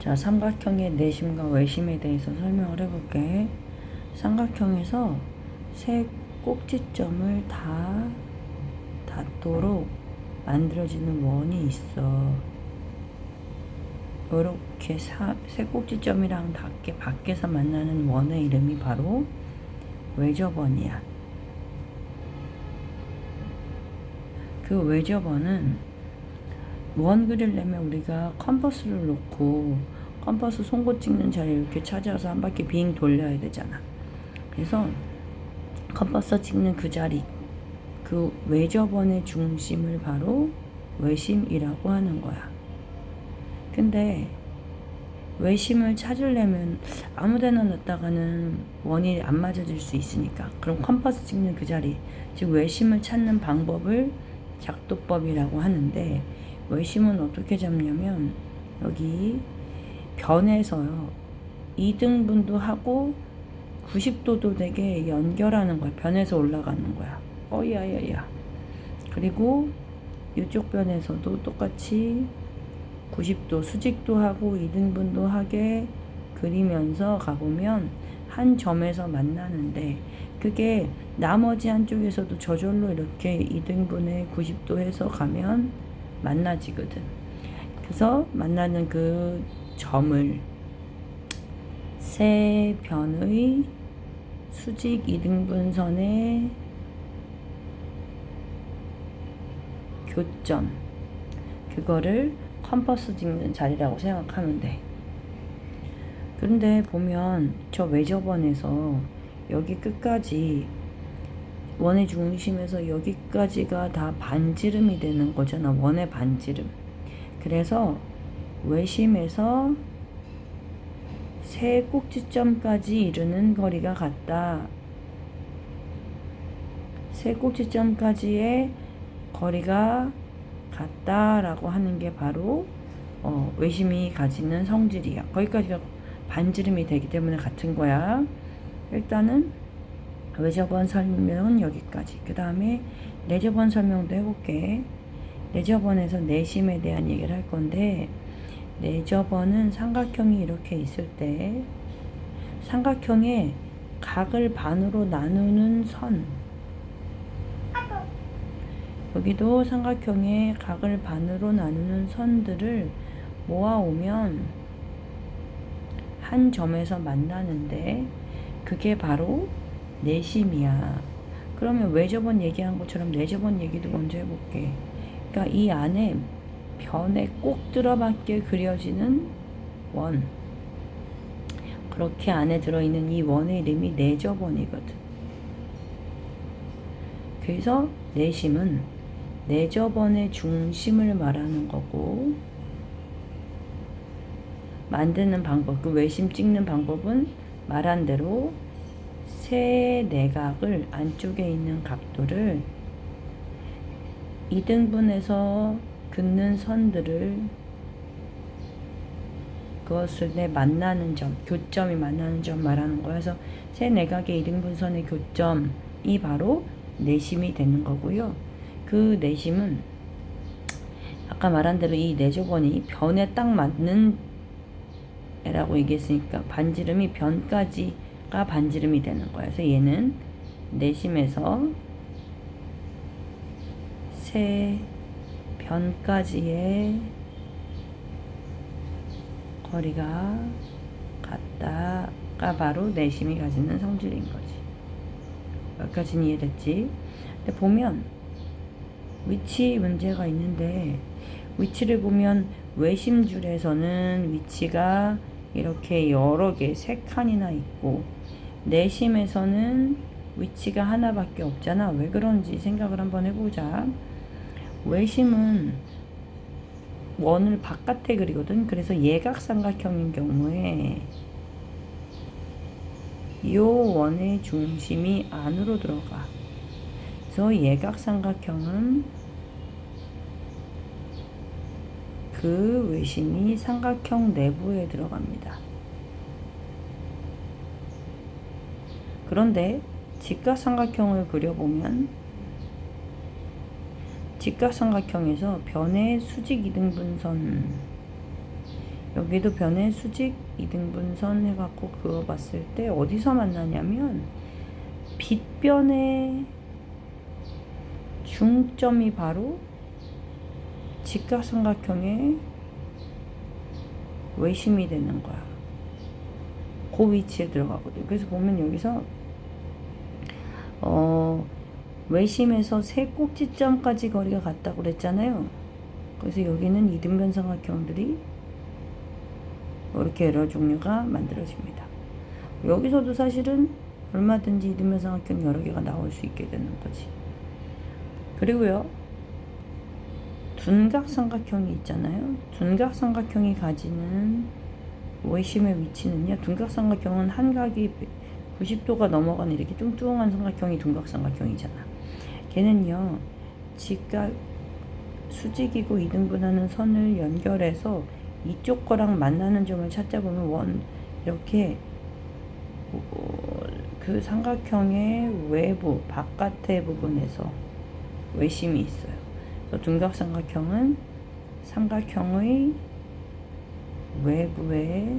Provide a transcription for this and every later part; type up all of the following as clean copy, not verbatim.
자, 삼각형의 내심과 외심에 대해서 설명을 해볼게. 삼각형에서 세 꼭지점을 다 닿도록 만들어지는 원이 있어. 이렇게 세 꼭지점이랑 닿게 밖에서 만나는 원의 이름이 바로 외접원이야. 그 외접원은 원 그리려면 우리가 컴퍼스를 놓고 컴퍼스 송곳 찍는 자리 이렇게 찾아서 한 바퀴 빙 돌려야 되잖아. 그래서 컴퍼스 찍는 그 자리, 그 외접원의 중심을 바로 외심이라고 하는 거야. 근데 외심을 찾으려면 아무데나 놨다가는 원이 안 맞아질 수 있으니까, 그럼 컴퍼스 찍는 그 자리, 즉 외심을 찾는 방법을 작도법이라고 하는데, 외심은 어떻게 잡냐면 여기 변에서요 2등분도 하고 90도도 되게 연결하는 거야. 변에서 올라가는 거야. 야야야. 그리고 이쪽 변에서도 똑같이 90도 수직도 하고 2등분도 하게 그리면서 가보면 한 점에서 만나는데, 그게 나머지 한쪽에서도 저절로 이렇게 2등분에 90도 해서 가면 만나지거든. 그래서 만나는 그 점을 세 변의 수직 2등분선의 교점, 그거를 컴퍼스 찍는 자리라고 생각하면 돼. 그런데 보면 저 외접원에서 여기 끝까지, 원의 중심에서 여기까지가 다 반지름이 되는 거잖아. 원의 반지름. 그래서 외심에서 세 꼭지점까지 이르는 거리가 같다. 세 꼭지점까지의 거리가 같다라고 하는 게 바로 외심이 가지는 성질이야. 거기까지가 반지름이 되기 때문에 같은 거야. 일단은 외접원 설명은 여기까지. 그 다음에 내접원 설명도 해볼게. 내접원에서 내심에 대한 얘기를 할 건데, 내접원은 삼각형이 이렇게 있을 때 삼각형의 각을 반으로 나누는 선, 여기도 삼각형의 각을 반으로 나누는 선들을 모아오면 한 점에서 만나는데, 그게 바로 내심이야. 그러면 외접원 얘기한 것처럼 내접원 얘기도 먼저 해볼게. 그러니까 이 안에 변에 꼭 들어맞게 그려지는 원, 그렇게 안에 들어있는 이 원의 이름이 내접원이거든. 그래서 내심은 내접원의 중심을 말하는 거고, 만드는 방법, 그 외심 찍는 방법은 말한 대로 세 내각을, 안쪽에 있는 각도를 2등분해서 긋는 선들을, 그것을 만나는 점, 교점이 만나는 점 말하는 거야. 그래서 세 내각의 2등분선의 교점이 바로 내심이 되는 거고요. 그 내심은 아까 말한 대로 이 내접원이 변에 딱 맞는 애라고 얘기했으니까 반지름이 변까지가 반지름이 되는 거야. 그래서 얘는 내심에서 세 변까지의 거리가 같다가 바로 내심이 가지는 성질인 거지. 여기까지는 이해됐지? 근데 보면 위치 문제가 있는데, 위치를 보면 외심줄에서는 위치가 이렇게 여러 개, 세 칸이나 있고, 내심에서는 위치가 하나밖에 없잖아. 왜 그런지 생각을 한번 해보자. 외심은 원을 바깥에 그리거든. 그래서 예각삼각형인 경우에 이 원의 중심이 안으로 들어가. 그래서 예각삼각형은 그 외심이 삼각형 내부에 들어갑니다. 그런데 직각삼각형을 그려보면, 직각삼각형에서 변의 수직 이등분선, 여기도 변의 수직 이등분선 해갖고 그거 봤을 때 어디서 만나냐면 빗변의 중점이 바로 직각삼각형의 외심이 되는 거야. 그 위치에 들어가거든. 그래서 보면 여기서 외심에서 세 꼭지점까지 거리가 같다고 그랬잖아요. 그래서 여기는 이등변 삼각형들이 이렇게 여러 종류가 만들어집니다. 여기서도 사실은 얼마든지 이등변 삼각형 여러 개가 나올 수 있게 되는 거지. 그리고요, 둔각 삼각형이 있잖아요. 둔각 삼각형이 가지는 외심의 위치는요, 둔각 삼각형은 한 각이 90도가 넘어가는 이렇게 뚱뚱한 삼각형이 둔각 삼각형이잖아. 걔는요, 직각 수직이고 이등분하는 선을 연결해서 이쪽 거랑 만나는 점을 찾다 보면 이렇게 그 삼각형의 외부 바깥의 부분에서 외심이 있어요. 그래서 둔각 삼각형은 삼각형의 외부에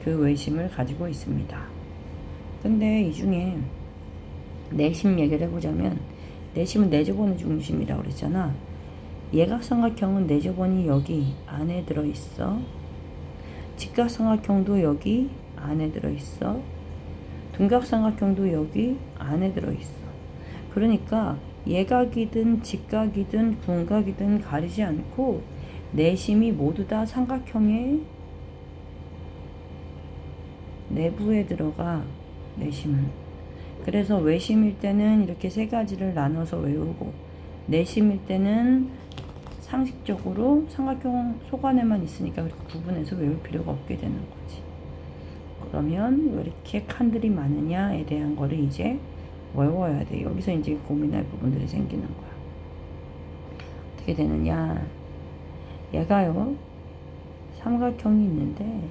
그 외심을 가지고 있습니다. 근데 이 중에 내심 얘기를 해보자면, 내심은 내저번의 중심이라고 그랬잖아. 예각삼각형은 내저번이 여기 안에 들어있어. 직각삼각형도 여기 안에 들어있어. 둔각삼각형도 여기 안에 들어있어. 그러니까 예각이든 직각이든 둔각이든 가리지 않고 내심이 모두 다 삼각형의 내부에 들어가. 내심은. 그래서 외심일 때는 이렇게 세 가지를 나눠서 외우고, 내심일 때는 상식적으로 삼각형 속 안에만 있으니까 그렇게 구분해서 외울 필요가 없게 되는 거지. 그러면 왜 이렇게 칸들이 많으냐에 대한 거를 이제 외워야 돼. 여기서 이제 고민할 부분들이 생기는 거야. 어떻게 되느냐. 얘가요, 삼각형이 있는데,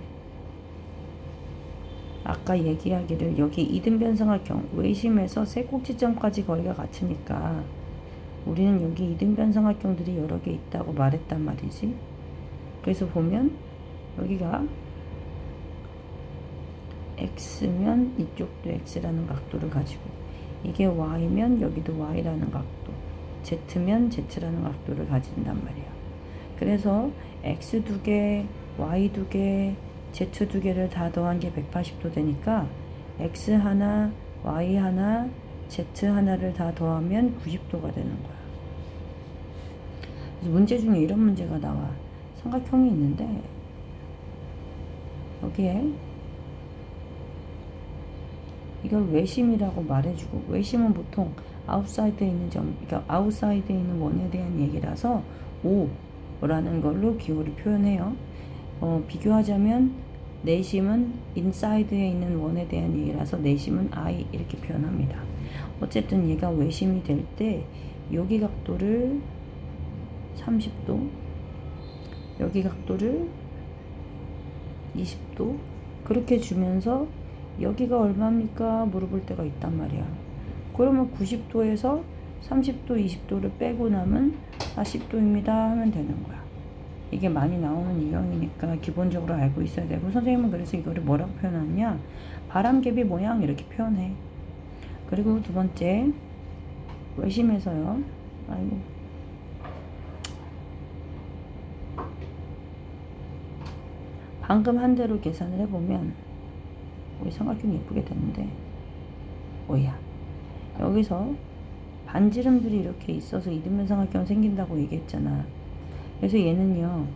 아까 얘기하기를 여기 이등변 삼각형 외심에서 세 꼭지점까지 거리가 같으니까 우리는 여기 이등변 삼각형들이 여러 개 있다고 말했단 말이지. 그래서 보면 여기가 x면 이쪽도 x라는 각도를 가지고, 이게 y면 여기도 y라는 각도, z면 z라는 각도를 가진단 말이야. 그래서 x 두 개, y 두 개, z 두 개를 다 더한 게 180도 되니까 x 하나, y 하나, z 하나를 다 더하면 90도가 되는 거야. 그래서 문제 중에 이런 문제가 나와. 삼각형이 있는데 여기에 이걸 외심이라고 말해주고, 외심은 보통 아웃사이드에 있는 점, 그러니까 아웃사이드에 있는 원에 대한 얘기라서 O라는 걸로 기호를 표현해요. 비교하자면 내심은 인사이드에 있는 원에 대한 얘기라서 내심은 I 이렇게 표현합니다. 어쨌든 얘가 외심이 될 때 여기 각도를 30도, 여기 각도를 20도 그렇게 주면서 여기가 얼마입니까? 물어볼 때가 있단 말이야. 그러면 90도에서 30도, 20도를 빼고 나면 40도입니다 하면 되는 거야. 이게 많이 나오는 유형이니까 기본적으로 알고 있어야 되고, 선생님은 그래서 이거를 뭐라고 표현하느냐, 바람개비 모양 이렇게 표현해. 그리고 두 번째, 외심에서요, 아이고, 방금 한 대로 계산을 해보면 우리 삼각형이 예쁘게 됐는데, 오야, 여기서 반지름들이 이렇게 있어서 이등변 삼각형 생긴다고 얘기했잖아. 그래서 얘는요,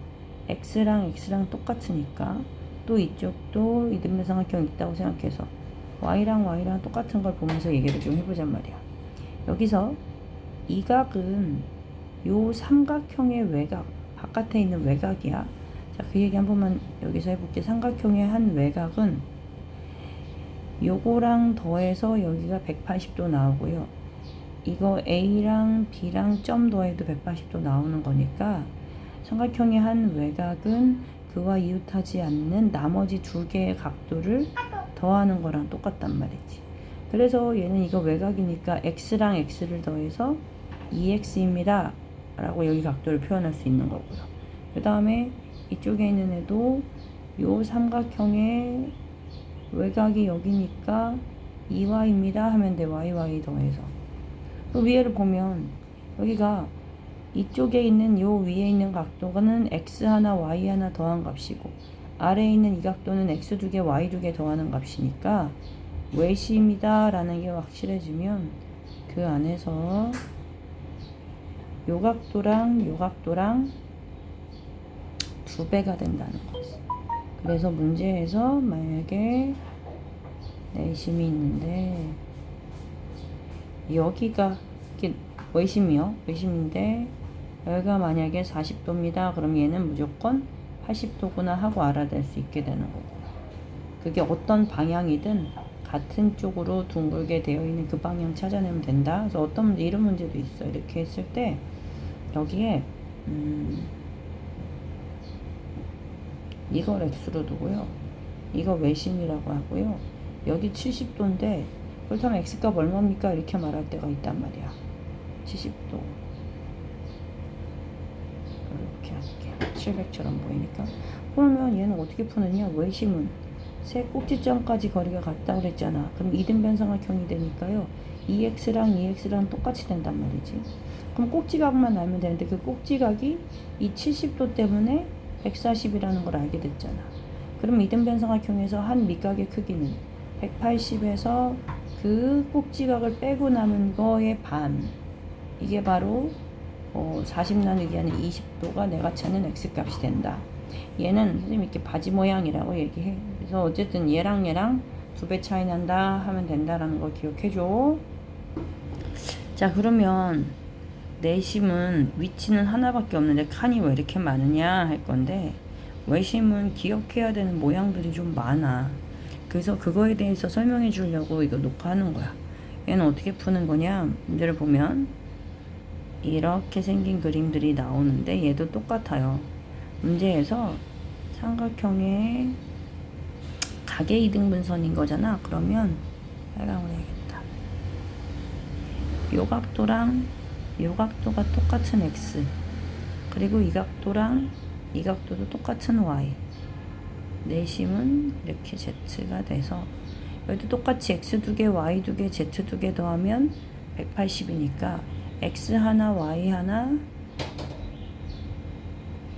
x랑 x랑 똑같으니까 또 이쪽도 이등변 삼각형 있다고 생각해서 y랑 y랑 똑같은 걸 보면서 얘기를 좀 해보잔 말이야. 여기서 이 각은 요 삼각형의 외곽, 바깥에 있는 외곽이야. 자, 그 얘기 한 번만 여기서 해볼게. 삼각형의 한 외곽은 요거랑 더해서 여기가 180도 나오고요. 이거 A랑 B랑 점 더해도 180도 나오는 거니까 삼각형의 한 외곽은 그와 이웃하지 않는 나머지 두 개의 각도를 더하는 거랑 똑같단 말이지. 그래서 얘는 이거 외곽이니까 x랑 x를 더해서 2x입니다 라고 여기 각도를 표현할 수 있는 거고요. 그 다음에 이쪽에 있는 애도 요 삼각형의 외곽이 여기니까 2y입니다 하면 돼. y 더해서. 그 위에를 보면 여기가 이쪽에 있는 요 위에 있는 각도는 x 하나 y 하나 더한 값이고 아래에 있는 이 각도는 x 두 개 y 두 개 더하는 값이니까 외심이다 라는 게 확실해지면 그 안에서 요 각도랑 요 각도랑 2배가 된다는 거지. 그래서 문제에서 만약에 내심이 있는데 여기가 이렇게 외심이요. 외심인데 여기가 만약에 40도입니다. 그럼 얘는 무조건 80도구나 하고 알아낼 수 있게 되는 거고. 그게 어떤 방향이든 같은 쪽으로 둥글게 되어 있는 그 방향 찾아내면 된다. 그래서 어떤 문제, 이런 문제도 있어요. 이렇게 했을 때 여기에 이걸 x로 두고요. 이거 외심이라고 하고요. 여기 70도인데 그렇다면 x값 얼마입니까? 이렇게 말할 때가 있단 말이야. 70도 이렇게 할게. 700처럼 보이니까. 그러면 얘는 어떻게 푸느냐? 외심은 세 꼭지점까지 거리가 같다고 그랬잖아. 그럼 이등변 삼각형이 되니까요. 2x랑 똑같이 된단 말이지. 그럼 꼭지각만 알면 되는데 그 꼭지각이 이 70도 때문에 140이라는 걸 알게 됐잖아. 그럼 이등변 삼각형에서 한 밑각의 크기는 180에서 그 꼭지각을 빼고 남은 거의 반. 이게 바로 40 나누기 하는 20도가 내가 찾는 x값이 된다. 얘는 선생님 이렇게 바지 모양이라고 얘기해. 그래서 어쨌든 얘랑 2배 차이 난다 하면 된다라는 거 기억해줘. 자, 그러면 내심은 위치는 하나밖에 없는데 칸이 왜 이렇게 많으냐 할 건데, 외심은 기억해야 되는 모양들이 좀 많아. 그래서 그거에 대해서 설명해 주려고 이거 녹화하는 거야. 얘는 어떻게 푸는 거냐? 문제를 보면 이렇게 생긴 그림들이 나오는데 얘도 똑같아요. 문제에서 삼각형의 가계 이등분선인 거잖아. 그러면 빨강으로 해야겠다. 요 각도랑 요 각도가 똑같은 x, 그리고 이 각도랑 이 각도도 똑같은 y. 내심은 이렇게 z가 돼서 여기도 똑같이 x 두 개, y 두 개, z 두 개 더하면 180이니까 x 하나, y 하나,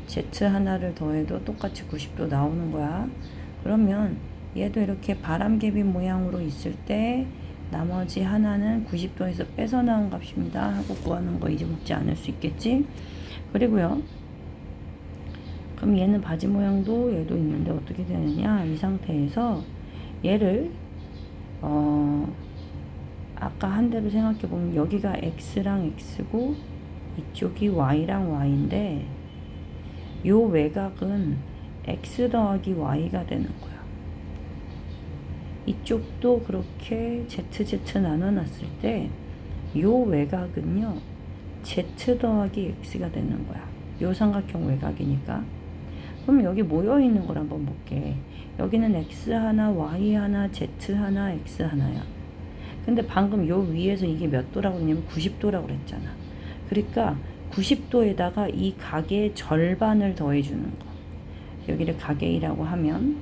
z 하나를 더해도 똑같이 90도 나오는 거야. 그러면 얘도 이렇게 바람개비 모양으로 있을 때 나머지 하나는 90도에서 빼서 나온 값입니다 하고 구하는 거 잊어먹지 않을 수 있겠지. 그리고요, 그럼 얘는 바지 모양도 얘도 있는데 어떻게 되느냐, 이 상태에서 얘를 아까 한 대로 생각해 보면 여기가 x랑 x고 이쪽이 y랑 y인데 요 외곽은 x 더하기 y가 되는 거야. 이쪽도 그렇게 z 나눠놨을 때 요 외곽은요 z 더하기 x가 되는 거야. 요 삼각형 외곽이니까. 그럼 여기 모여있는 걸 한번 볼게. 여기는 x 하나, y 하나, z 하나, x 하나야. 근데 방금 요 위에서 이게 몇 도라고 했냐면 90도라고 그랬잖아. 그러니까 90도에다가 이 각의 절반을 더해주는 거. 여기를 각 A라고 하면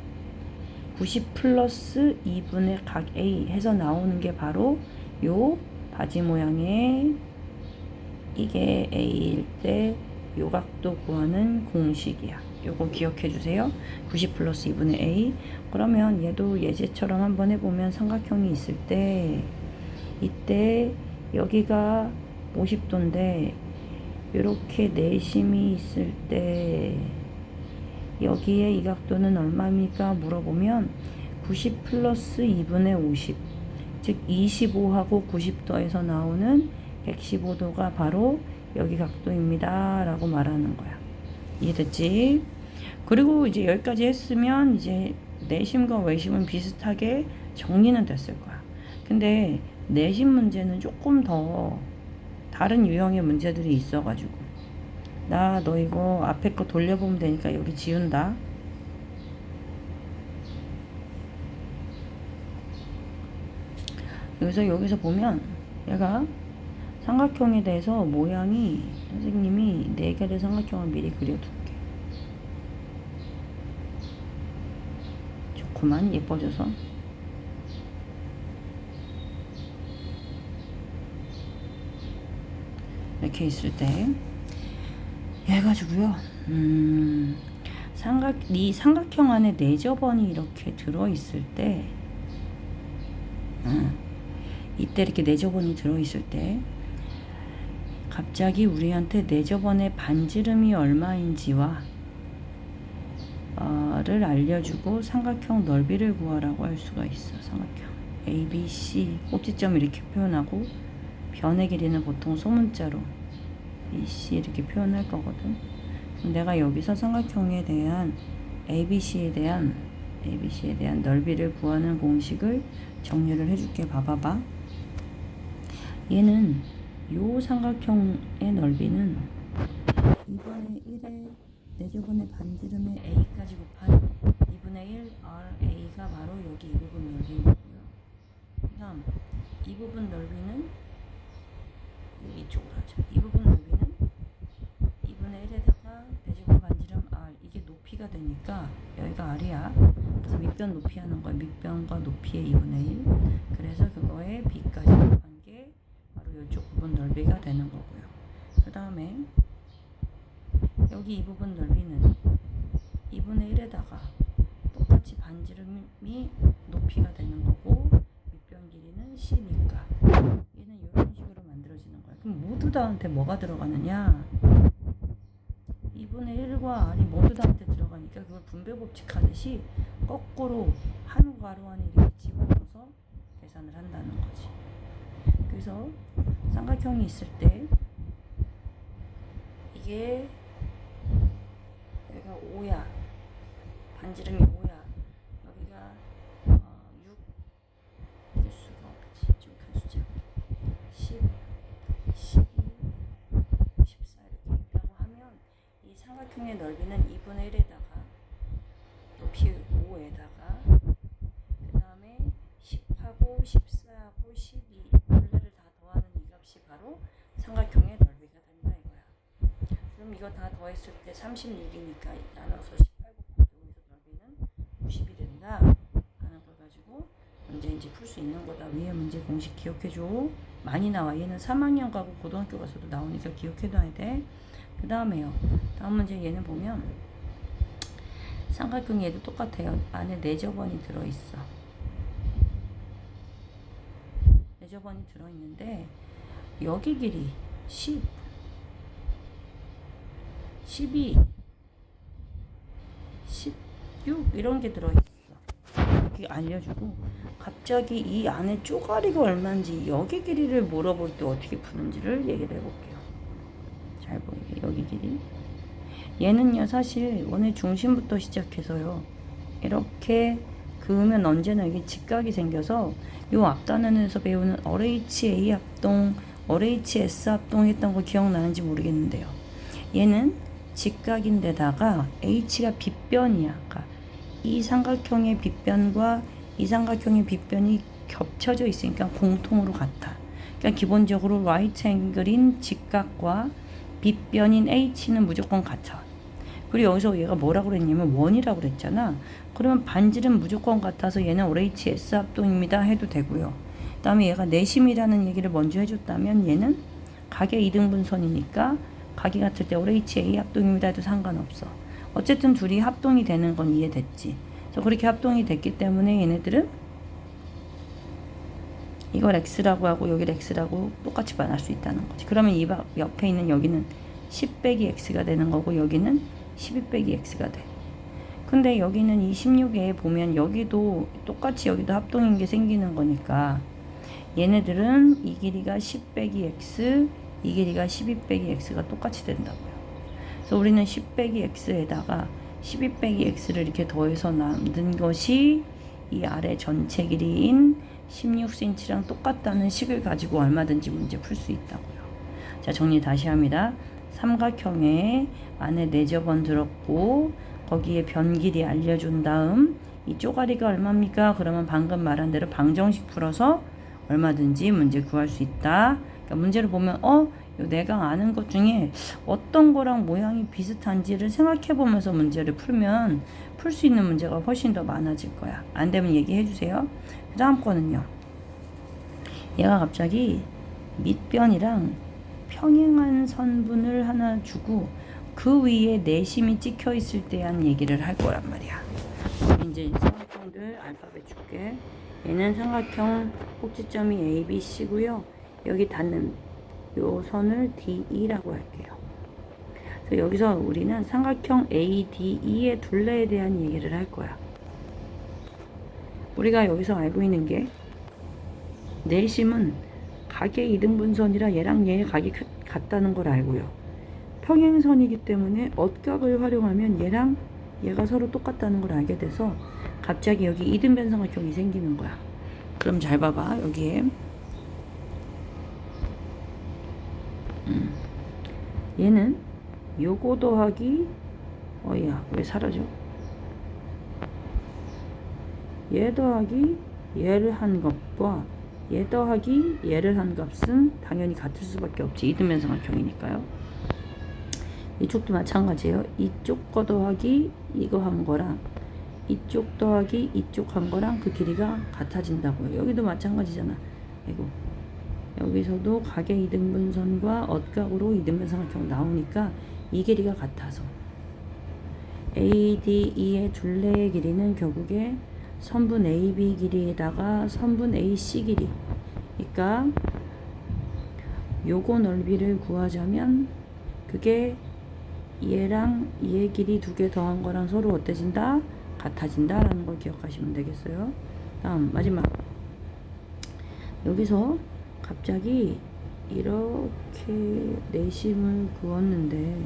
90 플러스 2분의 각 A 해서 나오는 게 바로 요 바지 모양의 이게 A일 때 요 각도 구하는 공식이야. 요거 기억해 주세요. 90 플러스 2분의 A. 그러면 얘도 예제처럼 한번 해보면 삼각형이 있을 때 이때 여기가 50도인데 이렇게 내심이 있을 때 여기에 이 각도는 얼마입니까? 물어보면 90 플러스 2분의 50, 즉 25하고 90도에서 나오는 115도가 바로 여기 각도입니다 라고 말하는 거야. 이해됐지? 그리고 이제 여기까지 했으면 이제 내심과 외심은 비슷하게 정리는 됐을 거야. 근데 내심 문제는 조금 더 다른 유형의 문제들이 있어가지고 너 이거 앞에 거 돌려보면 되니까 여기 지운다. 여기서 보면 얘가 삼각형에 대해서 모양이 선생님이 4개의 삼각형을 미리 그려둘게. 그만 예뻐져서. 이렇게 있을 때 해가지고요. 이 삼각형 안에 내저번이 이렇게 들어있을 때, 이때 이렇게 내저번이 들어있을 때 갑자기 우리한테 내저번의 반지름이 얼마인지와 를 알려주고 삼각형 넓이를 구하라고 할 수가 있어. 삼각형 A, B, C 꼭지점 이렇게 표현하고 변의 길이는 보통 소문자로 B, C 이렇게 표현할 거거든. 그럼 내가 여기서 삼각형에 대한 ABC에 대한 넓이를 구하는 공식을 정리를 해줄게. 봐봐봐. 얘는 요 삼각형의 넓이는 2분의 1의 내저번의 반지름의 A까지 곱한 2분의 1 RA가 바로 여기 이 부분 넓이고요. 그 다음 이 부분 넓이는 이쪽으로 하자. 이 부분 넓이는 2분의 1에다가 내저번 반지름 R, 이게 높이가 되니까 여기가 R이야. 그래서 밑변 높이 하는 거야. 밑변과 높이의 2분의 1. 그래서 그거에 B까지 곱한 게 바로 이쪽 부분 넓이가 되는 거고요. 그 다음에 여기 이 부분 넓이는 2분의 1에다가 똑같이 반지름이 높이가 되는 거고 밑변 길이는 C니까 얘는 이런 식으로 만들어지는 거야. 그럼 모두 다한테 뭐가 들어가느냐? 2분의 1과 R이 모두 다한테 들어가니까 그걸 분배 법칙 하듯이 거꾸로 한 괄호 안에 이렇게 집어넣어서 계산을 한다는 거지. 그래서 삼각형이 있을 때 이게 여기가 5야. 반지름이 5야. 여기가 6 될 수가 없지. 좀 큰 숫자. 10, 12, 14 이렇게 있다고 하면 이 삼각형의 넓이는 2분의 1에다가 높이 5에다가 그 다음에 10하고 14하고 12 둘레를 다 더하는 이 값이 바로 삼각형의 넓이가 된다 이거야. 그럼 이거 다 더했을 때 36이니까 나눠서 18 곱하기 5에서 넓이는 90이 된다 하는 걸 가지고 문제 이제 풀 수 있는 거다. 위에 문제 공식 기억해줘. 많이 나와. 얘는 3학년 가고 고등학교 가서도 나오니까 기억해둬야 돼. 그 다음에요. 다음 문제 얘는 보면 삼각형 얘도 똑같아요. 안에 내저번이 들어있어. 내저번이 들어있는데 여기 길이 10, 12, 16 이런 게 들어있어. 이렇게 알려주고 갑자기 이 안에 쪼가리가 얼마인지 여기 길이를 물어볼 때 어떻게 푸는지를 얘기를 해볼게요. 잘 보이게 여기 길이. 얘는요 사실 원의 중심부터 시작해서요 이렇게 그으면 언제나 이게 직각이 생겨서 요 앞단원에서 배우는 RHA 합동, RHS 합동 했던 거 기억나는지 모르겠는데요. 얘는 직각인데다가 H가 빗변이야. 그러니까 이 삼각형의 빗변과 이 삼각형의 빗변이 겹쳐져 있으니까 공통으로 같아. 그러니까 기본적으로 라이트 앵글인 직각과 빗변인 H는 무조건 같아. 그리고 여기서 얘가 뭐라고 그랬냐면 원이라고 그랬잖아. 그러면 반지름 무조건 같아서 얘는 RHS 합동입니다 해도 되고요. 그 다음에 얘가 내심이라는 얘기를 먼저 해줬다면 얘는 각의 이등분선이니까 각이 같을 때 RHA 합동입니다 해도 상관없어. 어쨌든 둘이 합동이 되는 건 이해됐지. 그래서 그렇게 합동이 됐기 때문에 얘네들은 이걸 X라고 하고 여기를 X라고 똑같이 말할 수 있다는 거지. 그러면 이 옆에 있는 여기는 10 빼기 X가 되는 거고 여기는 12 빼기 X가 돼. 근데 여기는 이 16에 보면 여기도 똑같이 여기도 합동인 게 생기는 거니까 얘네들은 이 길이가 10 빼기 X, 이 길이가 12 빼기 X가 똑같이 된다고요. 그래서 우리는 10 빼기 X에다가 12 빼기 X를 이렇게 더해서 만든 것이 이 아래 전체 길이인 16cm랑 똑같다는 식을 가지고 얼마든지 문제 풀 수 있다고요. 자, 정리 다시 합니다. 삼각형에 안에 내저번 들었고 거기에 변 길이 알려준 다음 이 쪼가리가 얼마입니까? 그러면 방금 말한 대로 방정식 풀어서 얼마든지 문제 구할 수 있다. 그러니까 문제를 보면 내가 아는 것 중에 어떤 거랑 모양이 비슷한지를 생각해 보면서 문제를 풀면 풀 수 있는 문제가 훨씬 더 많아질 거야. 안 되면 얘기해 주세요. 그 다음 거는요. 얘가 갑자기 밑변이랑 평행한 선분을 하나 주고 그 위에 내심이 찍혀 있을 때 한 얘기를 할 거란 말이야. 이제 삼각형들 알파벳 줄게. 얘는 삼각형 꼭지점이 A, B, C고요. 여기 닿는 요 선을 DE라고 할게요. 그래서 여기서 우리는 삼각형 ADE의 둘레에 대한 얘기를 할 거야. 우리가 여기서 알고 있는 게 내심은 각의 이등분선이라 얘랑 얘의 각이 같다는 걸 알고요. 평행선이기 때문에 엇각을 활용하면 얘랑 얘가 서로 똑같다는 걸 알게 돼서 갑자기 여기 이등변 삼각형이 생기는 거야. 그럼 잘 봐봐. 여기에 얘는 요거 더하기 어이야 왜 사라져? 얘 더하기 얘를 한 값과 얘 더하기 얘를 한 값은 당연히 같을 수밖에 없지. 이등변 삼각형이니까요. 이쪽도 마찬가지예요. 이쪽 거 더하기 이거 한 거랑 이쪽 더하기 이쪽 한 거랑 그 길이가 같아진다고요. 여기도 마찬가지잖아. 이거 여기서도 각의 이등분선과 엇각으로 이등변 삼각형 나오니까 이 길이가 같아서 ADE의 둘레의 길이는 결국에 선분 AB 길이에다가 선분 AC 길이. 그러니까 요거 넓이를 구하자면 그게 얘랑 얘 길이 두 개 더한 거랑 서로 어때진다? 같아진다 라는 걸 기억하시면 되겠어요. 다음 마지막 여기서 갑자기 이렇게 내심을 그었는데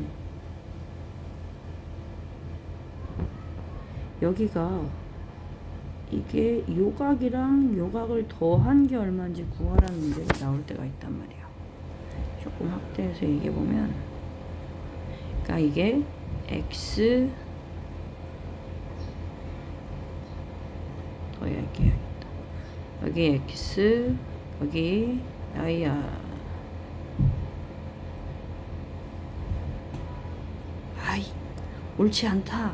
여기가 이게 요각이랑 요각을 더한 게 얼마인지 구하라는 문제가 나올 때가 있단 말이야. 조금 확대해서 얘기해보면 그러니까 이게 x 더 얇게 해야겠다. 여기 x 여기 아이야 아이 옳지 않다.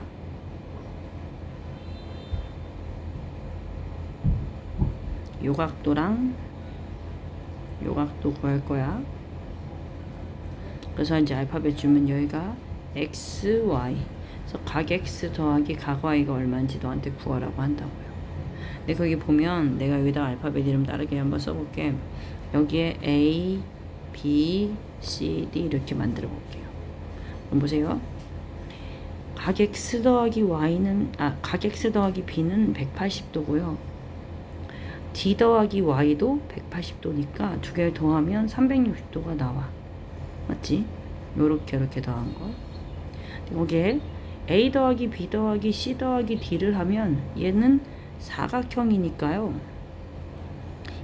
요각도랑 요각도 구할 거야. 그래서 이제 알파벳 주면 여기가 x, y. 그래서 각 x 더하기 각 y가 얼마인지 너한테 구하라고 한다고요. 근데 거기 보면 내가 여기다 알파벳 이름 다르게 한번 써볼게. 여기에 A, B, C, D 이렇게 만들어 볼게요. 그럼 보세요. 각 x 더하기 y는 각 x 더하기 b는 180도고요. d 더하기 y도 180도니까 두 개를 더하면 360도가 나와. 맞지? 요렇게 이렇게 더한 거. 여기에 a 더하기 b 더하기 c 더하기 d를 하면 얘는 사각형이니까요.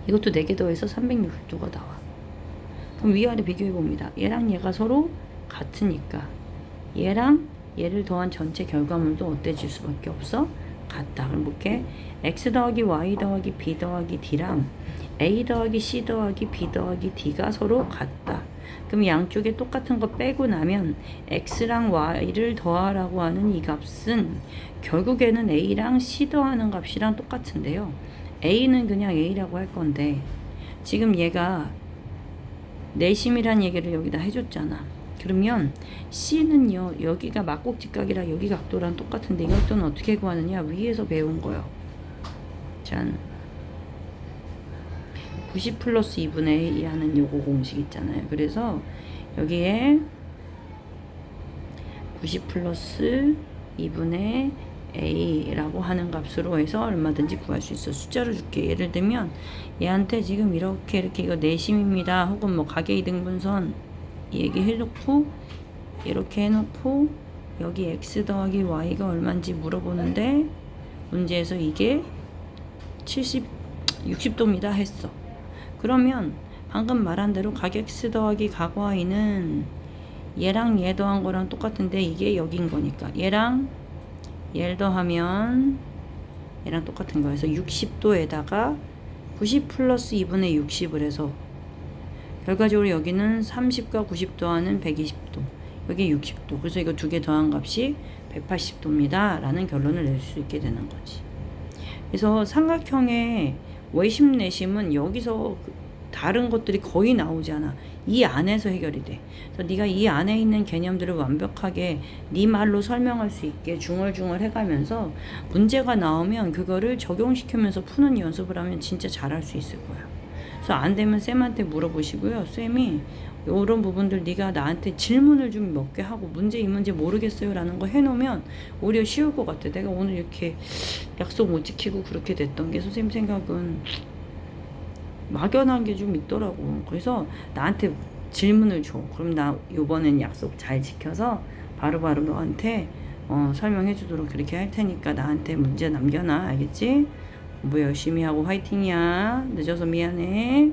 이것도 4개 더해서 360도가 나와. 그럼 위아래 비교해 봅니다. 얘랑 얘가 서로 같으니까 얘랑 얘를 더한 전체 결과물도 어때질 수밖에 없어? 같다. 그럼 볼게. x 더하기 y 더하기 b 더하기 d랑 a 더하기 c 더하기 b 더하기 d가 서로 같다. 그럼 양쪽에 똑같은 거 빼고 나면 x랑 y를 더하라고 하는 이 값은 결국에는 a랑 c 더하는 값이랑 똑같은데요. a는 그냥 a라고 할 건데 지금 얘가 내심이란 얘기를 여기다 해줬잖아. 그러면 C는요 여기가 막곡직각이라 여기 각도랑 똑같은데 이 각도는 어떻게 구하느냐 위에서 배운 거요. 짠 90 플러스 2분의 A 하는 요거 공식 있잖아요. 그래서 여기에 90 플러스 2분의 A라고 하는 값으로 해서 얼마든지 구할 수 있어. 숫자로 줄게. 예를 들면 얘한테 지금 이렇게 이거 내심입니다 혹은 뭐 각의 이등분선 얘기해놓고 이렇게 해놓고 여기 x 더하기 y가 얼마인지 물어보는데 문제에서 이게 60도입니다 했어. 그러면 방금 말한 대로 각 x 더하기 각 y는 얘랑 얘 더한 거랑 똑같은데 이게 여긴 거니까 얘랑 얘를 더하면 얘랑 똑같은 거여서 60도에다가 90 플러스 2분의 60을 해서 결과적으로 여기는 30과 90 더하는 120도, 여기 60도. 그래서 이거 두 개 더한 값이 180도입니다. 라는 결론을 낼 수 있게 되는 거지. 그래서 삼각형의 외심 내심은 여기서 다른 것들이 거의 나오지 않아. 이 안에서 해결이 돼. 그래서 네가 이 안에 있는 개념들을 완벽하게 네 말로 설명할 수 있게 중얼중얼 해가면서 문제가 나오면 그거를 적용시키면서 푸는 연습을 하면 진짜 잘할 수 있을 거야. 그래서 안 되면 쌤한테 물어보시고요. 쌤이 이런 부분들 네가 나한테 질문을 좀 몇 개 하고 문제 이 문제 모르겠어요 라는 거 해놓으면 오히려 쉬울 것 같아. 내가 오늘 이렇게 약속 못 지키고 그렇게 됐던 게 선생님 생각은 막연한 게 좀 있더라고. 그래서 나한테 질문을 줘. 그럼 나 요번엔 약속 잘 지켜서 바로바로 너한테 설명해 주도록 그렇게 할 테니까 나한테 문제 남겨놔. 알겠지? 공부 열심히 하고 화이팅이야. 늦어서 미안해.